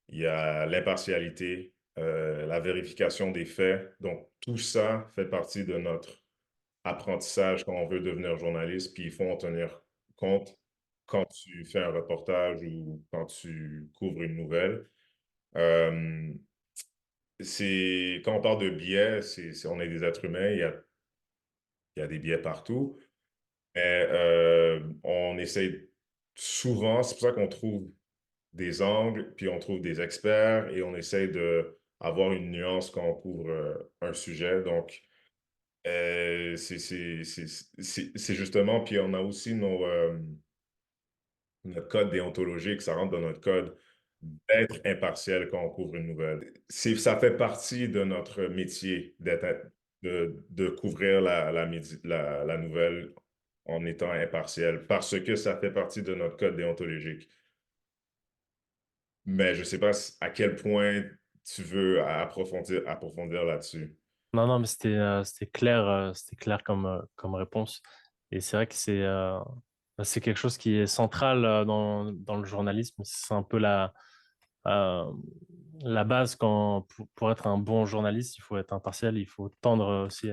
il y a l'impartialité, la vérification des faits. Donc, tout ça fait partie de notre apprentissage quand on veut devenir journaliste, puis il faut en tenir compte quand tu fais un reportage ou quand tu couvres une nouvelle. Euh, quand on parle de biais, on est des êtres humains, il y a des biais partout, mais on essaie souvent, c'est pour ça qu'on trouve des angles, puis on trouve des experts et on essaie de avoir une nuance quand on couvre un sujet. Donc, c'est justement, puis on a aussi notre code déontologique, ça rentre dans notre code d'être impartiel quand on couvre une nouvelle. Ça fait partie de notre métier de couvrir la nouvelle en étant impartiel, parce que ça fait partie de notre code déontologique. Mais je ne sais pas à quel point tu veux approfondir là-dessus. Non, non, mais c'était clair comme réponse. Et c'est vrai que c'est quelque chose qui est central dans le journalisme. C'est un peu euh, la base pour être un bon journaliste, il faut être impartial, il faut tendre aussi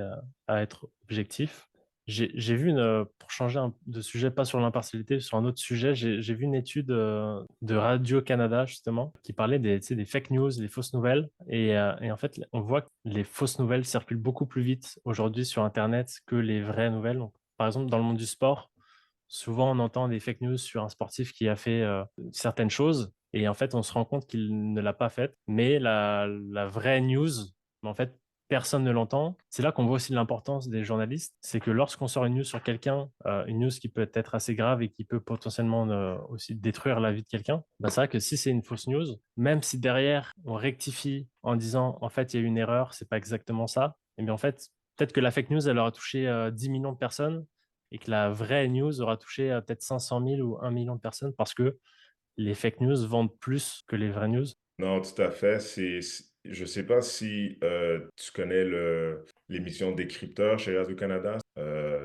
à être objectif. J'ai vu pour changer de sujet, pas sur l'impartialité, sur un autre sujet, j'ai vu une étude de Radio-Canada justement qui parlait tu sais, des fake news, des fausses nouvelles. Et en fait, on voit que les fausses nouvelles circulent beaucoup plus vite aujourd'hui sur Internet que les vraies nouvelles. Donc, par exemple, dans le monde du sport, souvent, on entend des fake news sur un sportif qui a fait certaines choses et en fait, on se rend compte qu'il ne l'a pas faite. Mais la vraie news, en fait, personne ne l'entend. C'est là qu'on voit aussi l'importance des journalistes. C'est que lorsqu'on sort une news sur quelqu'un, une news qui peut être assez grave et qui peut potentiellement aussi détruire la vie de quelqu'un, bah, c'est vrai que si c'est une fausse news, même si derrière on rectifie en disant en fait il y a eu une erreur, c'est pas exactement ça, et bien en fait peut-être que la fake news elle aura touché 10 millions de personnes et que la vraie news aura touché peut-être 500 000 ou 1 million de personnes parce que les fake news vendent plus que les vraies news. Non, tout à fait. Je sais pas si tu connais l'émission Décrypteur chez Radio-Canada.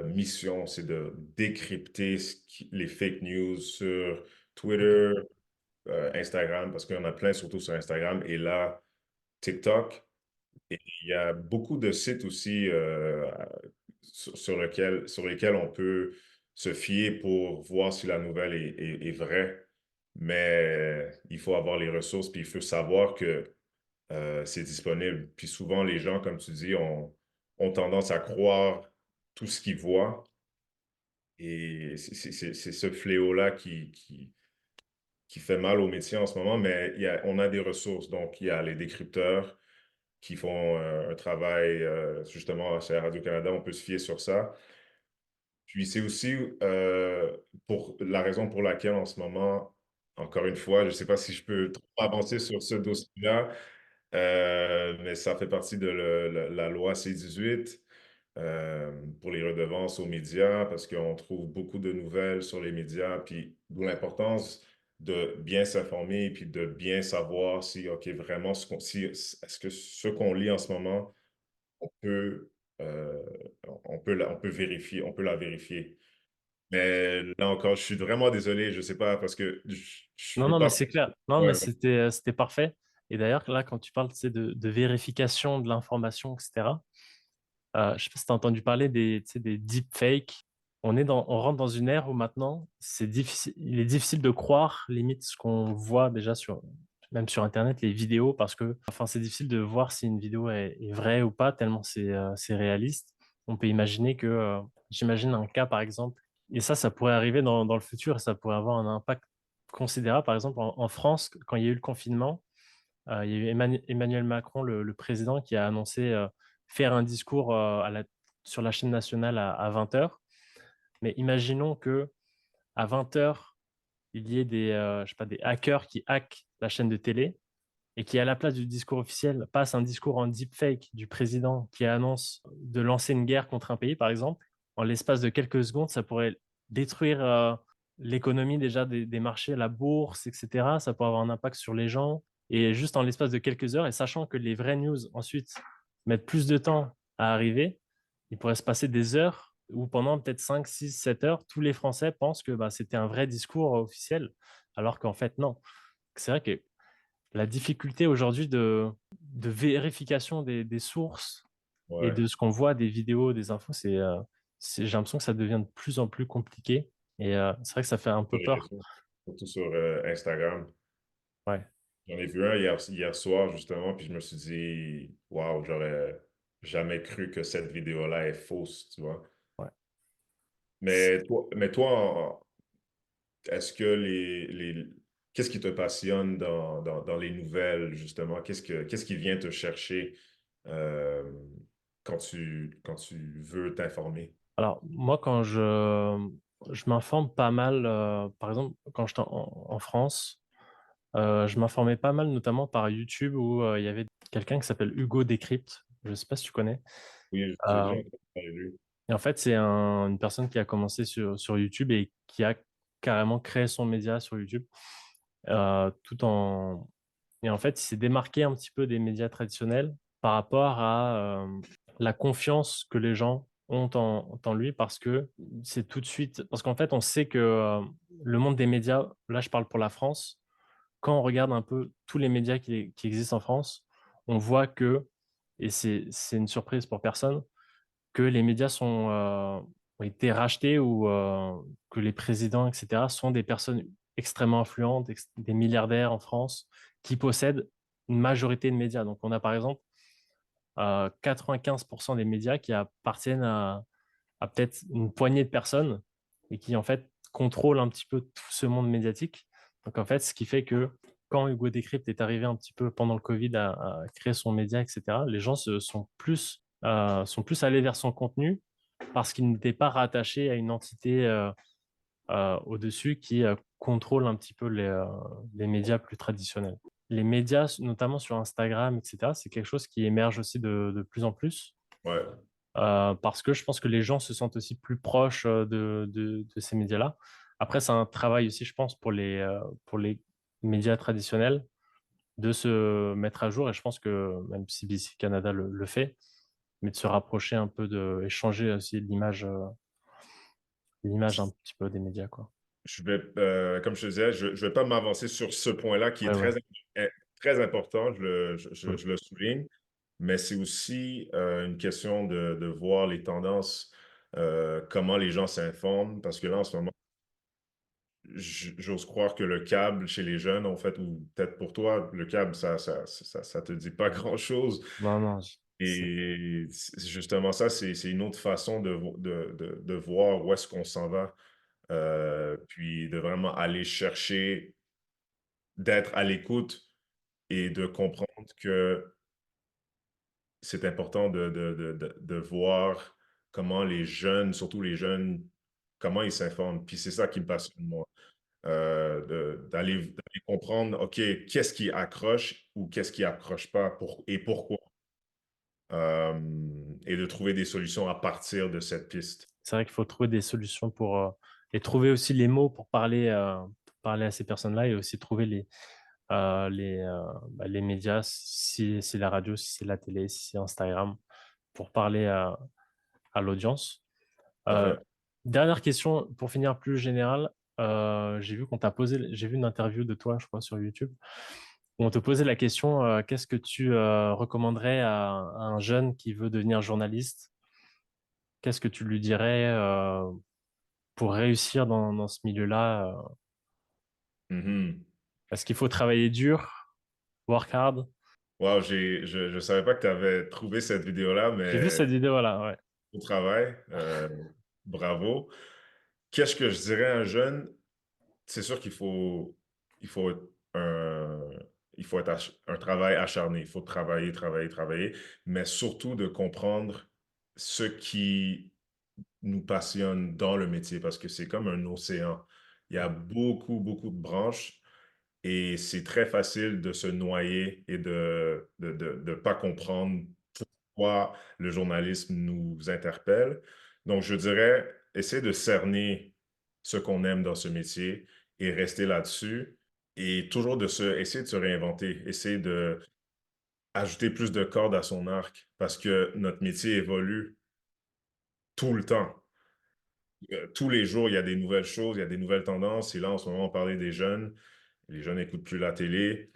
Mission, c'est de décrypter les fake news sur Ok. Twitter, Instagram, parce qu'il y en a plein, surtout sur Instagram, et là, TikTok. Et il y a beaucoup de sites aussi sur lesquels on peut se fier pour voir si la nouvelle est vraie. Mais il faut avoir les ressources, puis il faut savoir que c'est disponible. Puis souvent, les gens, comme tu dis, ont tendance à croire tout ce qu'ils voient. Et c'est ce fléau-là qui fait mal au métier en ce moment, mais on a des ressources. Donc, il y a les décrypteurs qui font un travail, justement, chez Radio-Canada, on peut se fier sur ça. Puis c'est aussi pour la raison pour laquelle en ce moment, encore une fois, je ne sais pas si je peux trop avancer sur ce dossier-là, mais ça fait partie de la loi C-18 pour les redevances aux médias, parce qu'on trouve beaucoup de nouvelles sur les médias, puis d'où l'importance de bien s'informer, puis de bien savoir si, OK, vraiment, est-ce que ce qu'on lit en ce moment, on peut, euh, on peut vérifier, on peut la vérifier. Mais là encore, je suis vraiment désolé, je sais pas, parce que je Non, veux non, mais pas. c'est clair. Non, mais Ouais, c'était parfait. Et d'ailleurs, là, quand tu parles, tu sais, de vérification de l'information, etc., je sais pas si tu as entendu parler tu sais, des deepfakes. On rentre dans une ère où maintenant, il est difficile de croire, limite, ce qu'on voit déjà même sur Internet, les vidéos, parce que, enfin, c'est difficile de voir si une vidéo est vraie ou pas, tellement c'est réaliste. On peut imaginer j'imagine un cas, par exemple, et ça pourrait arriver dans le futur, et ça pourrait avoir un impact considérable. Par exemple, en France, quand il y a eu le confinement, il y a eu Emmanuel Macron, le président, qui a annoncé faire un discours sur la chaîne nationale à 20 heures. Mais imaginons que à 20 heures, il y ait je sais pas, des hackers qui hackent la chaîne de télé et qui, à la place du discours officiel, passe un discours en deepfake du président qui annonce de lancer une guerre contre un pays, par exemple. En l'espace de quelques secondes, ça pourrait détruire l'économie déjà des marchés, la bourse, etc. Ça pourrait avoir un impact sur les gens. Et juste en l'espace de quelques heures, et sachant que les vraies news ensuite mettent plus de temps à arriver, il pourrait se passer des heures où pendant peut-être 5, 6, 7 heures, tous les Français pensent que bah, c'était un vrai discours officiel, alors qu'en fait, non. C'est vrai que la difficulté aujourd'hui de vérification des sources et ouais, de ce qu'on voit des vidéos, des infos, j'ai l'impression que ça devient de plus en plus compliqué. Et c'est vrai que ça fait un sur peu les peur. réseaux, surtout sur Instagram. Ouais, J'en ai vu un hier soir, justement, puis je me suis dit, waouh, j'aurais jamais cru que cette vidéo-là est fausse, tu vois. ouais. Mais toi, est-ce que qu'est-ce qui te passionne dans les nouvelles, justement? Qu'est-ce qui vient te chercher euh, quand tu veux t'informer? Alors, moi, je m'informe pas mal, par exemple, quand j'étais en France, je m'informais pas mal, notamment par YouTube, où il y avait quelqu'un qui s'appelle Hugo Décrypte. Je sais pas si tu connais. Oui, j'ai Euh, déjà entendu parler de lui. Et en fait, c'est une personne qui a commencé sur YouTube et qui a carrément créé son média sur YouTube, tout en... Et en fait, il s'est démarqué un petit peu des médias traditionnels par rapport à la confiance que les gens ont en lui parce que c'est tout de suite... Parce qu'en fait, on sait que le monde des médias, là, je parle pour la France, quand on regarde un peu tous les médias qui existent en France, on voit et c'est une surprise pour personne, que les médias ont été rachetés ou que les présidents, etc., sont des personnes extrêmement influentes, des milliardaires en France qui possèdent une majorité de médias. Donc, on a par exemple 95% des médias qui appartiennent à peut-être une poignée de personnes et qui, en fait, contrôlent un petit peu tout ce monde médiatique. Donc, en fait, ce qui fait que quand Hugo Décrypte est arrivé un petit peu pendant le Covid à créer son média, etc., les gens sont plus allés vers son contenu parce qu'ils n'étaient pas rattachés à une entité au-dessus qui contrôle un petit peu les médias plus traditionnels. Les médias, notamment sur Instagram, etc., c'est quelque chose qui émerge aussi de plus en plus Ouais, parce que je pense que les gens se sentent aussi plus proches de ces médias-là. Après, c'est un travail aussi, je pense, pour les médias traditionnels de se mettre à jour, et je pense que même CBC Canada le fait, mais de se rapprocher un peu, de échanger aussi l'image un petit peu des médias, quoi. comme je te disais, je vais pas m'avancer sur ce point-là qui est Ouais, ouais. très important, Mm. je le souligne, mais c'est aussi une question de voir les tendances, comment les gens s'informent, parce que là, en ce moment, j'ose croire que le câble chez les jeunes, en fait, ou peut-être pour toi, le câble, ça te dit pas grand-chose. Non, non, Et justement ça, c'est une autre façon de voir où est-ce qu'on s'en va, puis de vraiment aller chercher, d'être à l'écoute et de comprendre que c'est important de voir comment les jeunes, surtout les jeunes, comment ils s'informent. Puis c'est ça qui me passionne, moi. D'aller comprendre, OK, qu'est-ce qui accroche ou qu'est-ce qui accroche pas et pourquoi. Et de trouver des solutions à partir de cette piste. c'est vrai qu'il faut trouver des solutions et trouver aussi les mots pour parler à ces personnes-là, et aussi trouver les médias, si c'est la radio, si c'est la télé, si c'est Instagram, pour parler à l'audience. Euh, Parfait. Dernière question, pour finir plus général, j'ai vu une interview de toi, je crois, sur YouTube, où on te posait la question, qu'est-ce que tu recommanderais à un jeune qui veut devenir journaliste? Qu'est-ce que tu lui dirais pour réussir dans ce milieu-là? Mhm. Est-ce qu'il faut travailler dur, work hard? Wow, je savais pas que tu avais trouvé cette vidéo-là, J'ai vu mais cette vidéo-là, ouais. au travail, bravo. Qu'est-ce que je dirais à un jeune? C'est sûr il faut être un, il faut être un travail acharné. Il faut travailler, travailler, travailler, mais surtout de comprendre ce qui nous passionne dans le métier parce que c'est comme un océan. Il y a beaucoup, beaucoup de branches et c'est très facile de se noyer et de pas comprendre pourquoi le journalisme nous interpelle. Donc, je dirais, essayer de cerner ce qu'on aime dans ce métier et rester là-dessus et toujours essayer de se réinventer, essayer de ajouter plus de cordes à son arc parce que notre métier évolue tout le temps. Tous les jours, il y a des nouvelles choses, il y a des nouvelles tendances. Et là, en ce moment, on parlait des jeunes. Les jeunes n'écoutent plus la télé.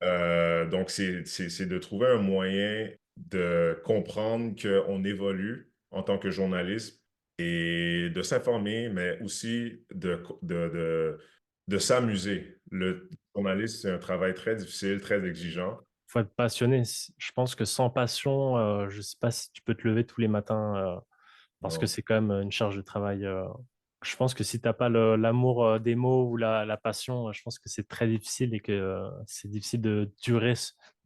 Donc, c'est de trouver un moyen de comprendre qu'on évolue en tant que journaliste et de s'informer, mais aussi de s'amuser. Le journaliste, c'est un travail très difficile, très exigeant. Faut être passionné. Je pense que sans passion, je sais pas si tu peux te lever tous les matins, parce que Non. c'est quand même une charge de travail. Je pense que si t'as pas l'amour des mots ou la passion, je pense que c'est très difficile, et que c'est difficile de durer,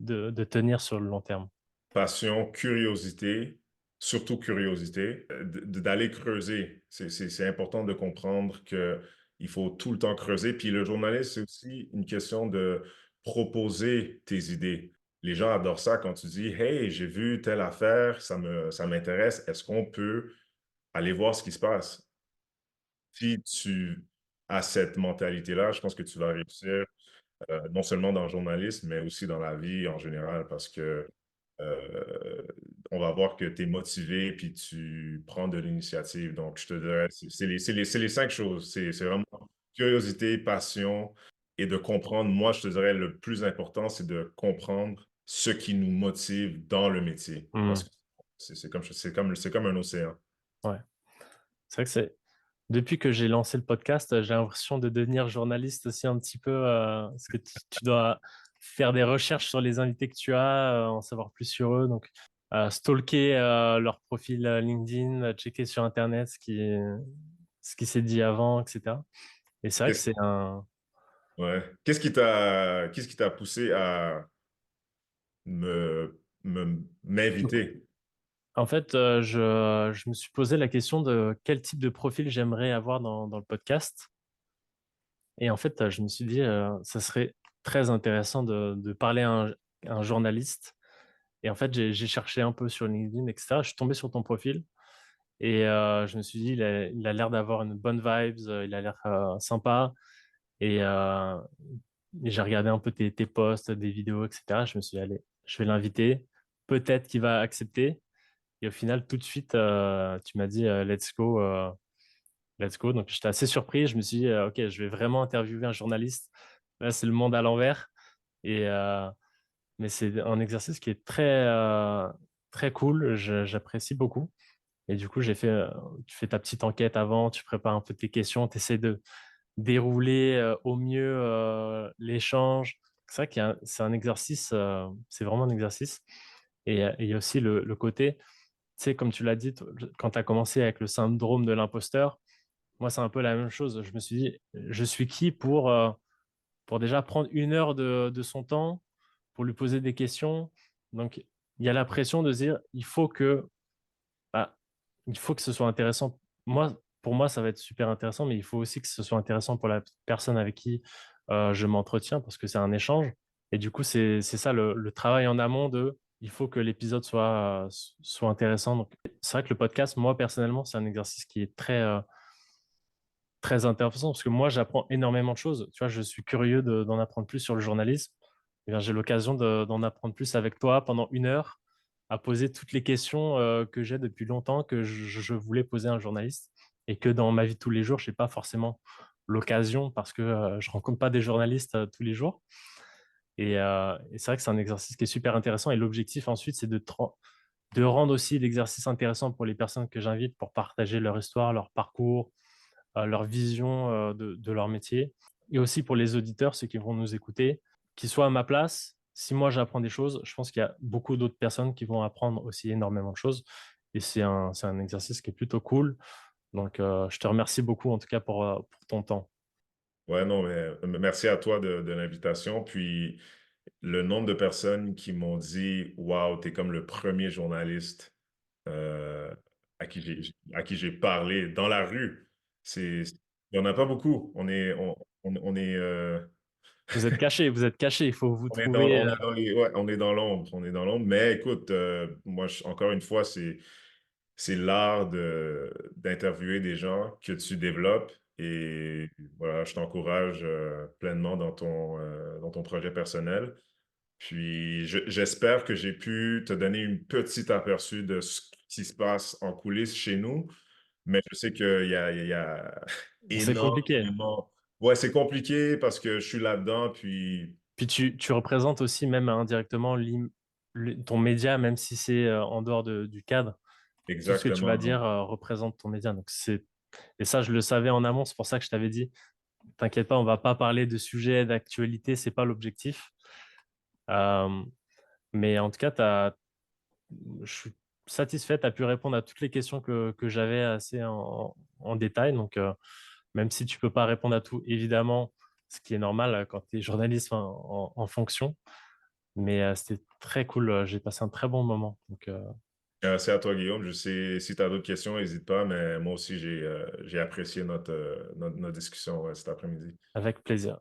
de tenir sur le long terme. Passion, curiosité, surtout curiosité, d'aller creuser. C'est important de comprendre que il faut tout le temps creuser. Puis le journaliste, c'est aussi une question de proposer tes idées. Les gens adorent ça quand tu dis, Hey, j'ai vu telle affaire, ça m'intéresse. Est-ce qu'on peut aller voir ce qui se passe? Si tu as cette mentalité-là, je pense que tu vas réussir, non seulement dans le journalisme, mais aussi dans la vie en général, parce que euh, on va voir que tu es motivé puis tu prends de l'initiative. Donc, je te dirais, c'est les cinq choses. C'est vraiment curiosité, passion et de comprendre. Moi, je te dirais, le plus important, c'est de comprendre ce qui nous motive dans le métier. Parce Hmm. que c'est comme un océan. Ouais. C'est vrai que depuis que j'ai lancé le podcast, j'ai l'impression de devenir journaliste aussi un petit peu, parce que tu dois faire des recherches sur les invités que tu as, en savoir plus sur eux, donc stalker leur profil LinkedIn, checker sur Internet ce qui s'est dit avant, etc. Et c'est vrai que Qu'est-ce c'est un, Ouais. Qu'est-ce qui t'a poussé à m'inviter? En fait, je me suis posé la question de quel type de profil j'aimerais avoir dans le podcast. Et en fait, je me suis dit, ça serait très intéressant de parler à un journaliste. Et en fait, j'ai cherché un peu sur LinkedIn, etc. Je suis tombé sur ton profil et je me suis dit, il a l'air d'avoir une bonne vibes, il a l'air sympa. Et, et j'ai regardé un peu tes posts, des vidéos, etc. Je me suis dit, allez, je vais l'inviter. Peut-être qu'il va accepter. Et au final, tout de suite, tu m'as dit, let's go, let's go. Donc, j'étais assez surpris. Je me suis dit, OK, je vais vraiment interviewer un journaliste. Là, c'est le monde à l'envers. Et, mais c'est un exercice qui est très cool. J'apprécie beaucoup. Et du coup, tu fais ta petite enquête avant, tu prépares un peu tes questions, tu essaies de dérouler au mieux l'échange. C'est vrai c'est un exercice, c'est vraiment un exercice. Et il y a aussi le côté, tu sais, comme tu l'as dit, quand tu as commencé avec le syndrome de l'imposteur, moi, c'est un peu la même chose. Je me suis dit, je suis qui pour déjà prendre une heure de son temps pour lui poser des questions. Donc, il y a la pression de se dire, bah, il faut que ce soit intéressant. Moi, pour moi, ça va être super intéressant, mais il faut aussi que ce soit intéressant pour la personne avec qui je m'entretiens parce que c'est un échange. Et du coup, c'est ça le travail en amont il faut que l'épisode soit intéressant. Donc, c'est vrai que le podcast, moi, personnellement, c'est un exercice qui est très intéressant parce que moi, j'apprends énormément de choses. Tu vois, je suis curieux d'en apprendre plus sur le journalisme. Eh bien, j'ai l'occasion d'en apprendre plus avec toi pendant une heure, à poser toutes les questions que j'ai depuis longtemps, que je voulais poser à un journaliste et que dans ma vie de tous les jours, je n'ai pas forcément l'occasion parce que je rencontre pas des journalistes tous les jours. Et c'est vrai que c'est un exercice qui est super intéressant. Et l'objectif ensuite, c'est de rendre aussi l'exercice intéressant pour les personnes que j'invite pour partager leur histoire, leur parcours, leur vision de leur métier. Et aussi pour les auditeurs, ceux qui vont nous écouter, qu'ils soient à ma place. Si moi j'apprends des choses, je pense qu'il y a beaucoup d'autres personnes qui vont apprendre aussi énormément de choses. Et c'est un exercice qui est plutôt cool. Donc, je te remercie beaucoup en tout cas pour ton temps. Ouais, non, mais merci à toi de l'invitation. Puis le nombre de personnes qui m'ont dit, Waouh, t'es comme le premier journaliste euh, à qui j'ai parlé dans la rue. Il n'y en a pas beaucoup. On est, Vous êtes caché, il faut vous trouver. on est dans ouais, on est dans l'ombre, on est dans l'ombre. Mais écoute, moi, encore une fois, c'est l'art d'interviewer des gens que tu développes et voilà, je t'encourage pleinement dans ton projet personnel. Puis j'espère que j'ai pu te donner une petite aperçu de ce qui se passe en coulisses chez nous, mais je sais il y a C'est compliqué. énormément. Ouais, c'est compliqué parce que je suis là-dedans, puis Puis tu représentes aussi même indirectement ton média, même si c'est en dehors du cadre. Tout ce que tu vas exactement. dire représente ton média. Et ça, je le savais en amont. C'est pour ça que je t'avais dit, t'inquiète pas, on va pas parler de sujets d'actualité. C'est pas l'objectif. Euh, mais en tout cas, je suis satisfait. Tu as pu répondre à toutes les questions que j'avais assez en détail. Donc, même si tu peux pas répondre à tout, évidemment, ce qui est normal quand tu es journaliste en fonction. Mais c'était très cool. J'ai passé un très bon moment. Donc, C'est à toi, Guillaume. Je sais, si tu as d'autres questions, n'hésite pas, mais moi aussi, j'ai apprécié notre discussion cet après-midi. avec plaisir.